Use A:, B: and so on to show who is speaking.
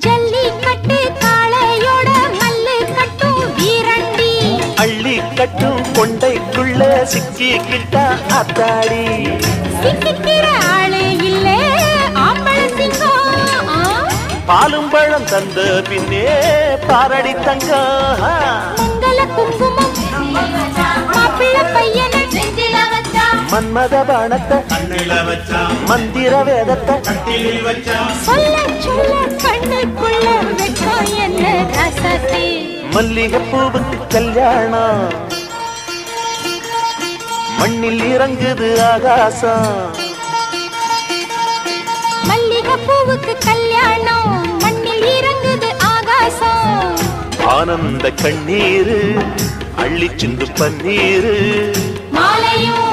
A: ஜல்லிக்கட்டு காளையோட மல்லு கட்டும் வீரண்டி
B: அள்ளி கட்டும் கொண்டைக்குள்ள சிக்கிக்கிட்டா அத்தாடி
A: சிக்கிக்கிற ஆளே இல்ல ஆம்பள சிங்கம்
B: பாலும் பழம் தந்த பின்னே பாரடி தங்கம்
A: மங்கள குங்குமம் மாப்பிள்ள பையனை மன்மத பாணத்தை மந்திர வேதத்தை சொல்ல சொல்ல கண்ணுக்குள்ள வெட்கம் என்ன ரசத்தை
B: மல்லிகைப்பூவுக்கு கல்யாணம் மண்ணில் இறங்குது ஆகாசம்
A: மல்லிகைப்பூவுக்கு கல்யாணம் மண்ணில் இறங்குது ஆகாசம்
B: ஆனந்த கண்ணீரு அள்ளி சிந்து பன்னீரு
A: மாலையும்